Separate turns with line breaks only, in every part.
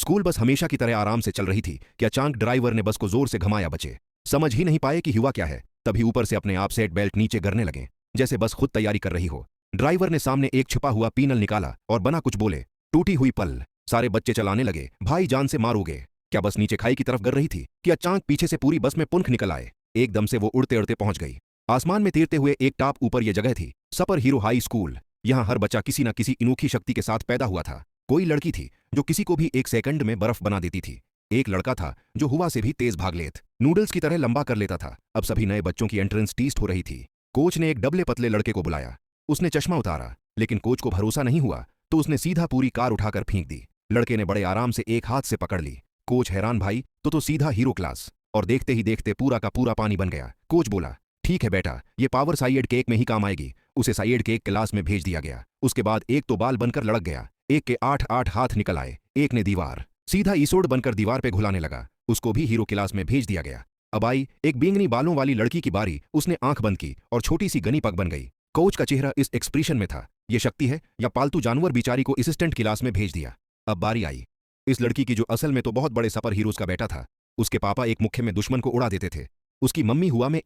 School bus हमेशा की तरह आराम से चल रही थी कि अचानक ड्राइवर ने बस को जोर से घुमाया। बचे समझ ही नहीं पाए कि हुआ क्या है, तभी ऊपर से अपने आप सेट बेल्ट नीचे गिरने लगे, जैसे बस खुद तैयारी कर रही हो। ड्राइवर ने सामने एक छिपा हुआ पीनल निकाला और बना कुछ बोले, टूटी हुई पल। सारे बच्चे चलाने लगे, भाई जान से मारोगे क्या? बस नीचे खाई की तरफ गिर रही थी कि अचानक पीछे से पूरी बस में पुंख निकल आए। एकदम से वो उड़ते उड़ते पहुंच गई आसमान में तीरते हुए एक टाप ऊपर। यह जगह थी सुपर हीरो हाई स्कूल। यहाँ हर बच्चा किसी न किसी अनोखी शक्ति के साथ पैदा हुआ था। कोई लड़की थी जो किसी को भी एक सेकंड में बर्फ बना देती थी। एक लड़का था जो हवा से भी तेज भाग लेत नूडल्स की तरह लंबा कर लेता था। अब सभी नए बच्चों की एंट्रेंस टेस्ट हो रही थी। कोच ने एक डबले पतले लड़के को बुलाया। उसने चश्मा उतारा, लेकिन कोच को भरोसा नहीं हुआ तो उसने सीधा पूरी कार उठाकर फेंक दी। लड़के ने बड़े आराम से एक हाथ से पकड़ ली। कोच हैरान, भाई तो सीधा हीरो क्लास। और देखते ही देखते पूरा का पूरा पानी बन गया। कोच बोला, ठीक है बेटा, ये पावर साइड केक में ही काम आएगी। उसे साइड केक क्लास में भेज दिया गया। उसके बाद एक तो बाल बनकर लड़क गया, एक के 8-8 हाथ निकल आए, एक ने दीवार सीधा ईसोड बनकर दीवार पे घुलाने लगा। उसको भी हीरो क्लास में भेज दिया गया। अब आई एक बैंगनी बालों वाली लड़की की बारी। उसने आंख बंद की और छोटी सी गनी पग बन गई। कोच का चेहरा इस एक्सप्रेशन में था, यह शक्ति है या पालतू जानवर? बिचारी को असिस्टेंट क्लास में भेज दिया। अब बारी आई इस लड़की की जो असल में तो बहुत बड़े सुपर हीरोज का बेटा था। उसके पापा एक मुक्के में दुश्मन को उड़ा देते थे। उसकी मम्मी हुआ में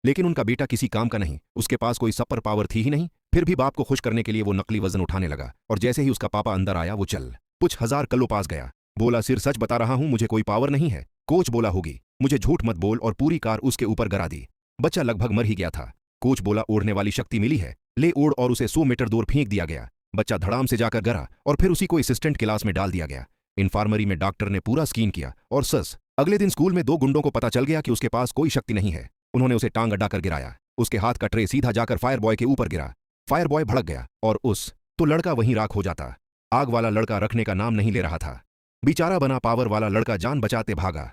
लेकिन उनका बेटा किसी काम का नहीं। उसके पास कोई सुपर पावर थी ही नहीं। फिर भी बाप को खुश करने के लिए वो नकली वजन उठाने लगा और जैसे ही उसका पापा अंदर आया वो चल कुछ 1000 किलो पास गया। बोला, सिर सच बता रहा हूं, मुझे कोई पावर नहीं है। कोच बोला, होगी, मुझे झूठ मत बोल, और पूरी कार उसके ऊपर गिरा दी। बच्चा लगभग मर ही गया था। कोच बोला, ओढ़ने वाली शक्ति मिली है, ले ओढ़, और उसे 100 मीटर दूर फेंक दिया गया। बच्चा धड़ाम से जाकर गिरा और फिर उसी को असिस्टेंट क्लास में डाल दिया गया। इन्फार्मरी में डॉक्टर ने पूरा स्कैन किया और अगले दिन स्कूल में 2 गुंडों को पता चल गया कि उसके पास कोई शक्ति नहीं है। उन्होंने उसे टांग अड्डाकर गिराया। उसके हाथ का ट्रे सीधा जाकर फायर बॉय के ऊपर गिरा। फायर बॉय भड़क गया और तो लड़का वहीं राख हो जाता। आग वाला लड़का रखने का नाम नहीं ले रहा था। बेचारा बना पावर वाला लड़का जान बचाते भागा।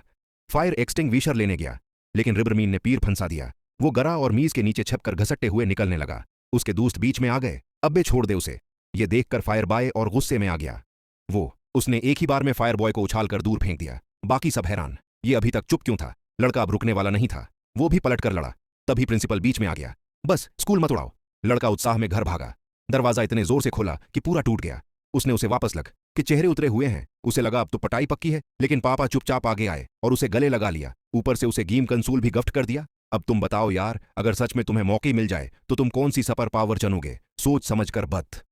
फायर एक्सटिंग्विशर लेने गया, लेकिन रिबरमीन ने पीर फंसा दिया। वो गरा और मीज के नीचे छपकर घसटते हुए निकलने लगा। उसके दोस्त बीच में आ गए, अब्बे छोड़ दे उसे। ये देखकर फायर बॉय और गुस्से में आ गया। उसने एक ही बार में फायर बॉय को उछालकर दूर फेंक दिया। बाकी सब हैरान, ये अभी तक चुप क्यों था? लड़का अब रुकने वाला नहीं था। वो भी पलटकर लड़ा। तभी प्रिंसिपल बीच में आ गया, बस स्कूल मत उड़ाओ। लड़का उत्साह में घर भागा। दरवाजा इतने जोर से खोला कि पूरा टूट गया। उसने उसे वापस लग कि चेहरे उतरे हुए हैं। उसे लगा अब तो पटाई पक्की है, लेकिन पापा चुपचाप आगे आए और उसे गले लगा लिया। ऊपर से उसे गेम कंसोल भी गिफ्ट कर दिया। अब तुम बताओ यार, अगर सच में तुम्हें मौके मिल जाए तो तुम कौन सी सुपर पावर चुनोगे? सोच समझ कर बत।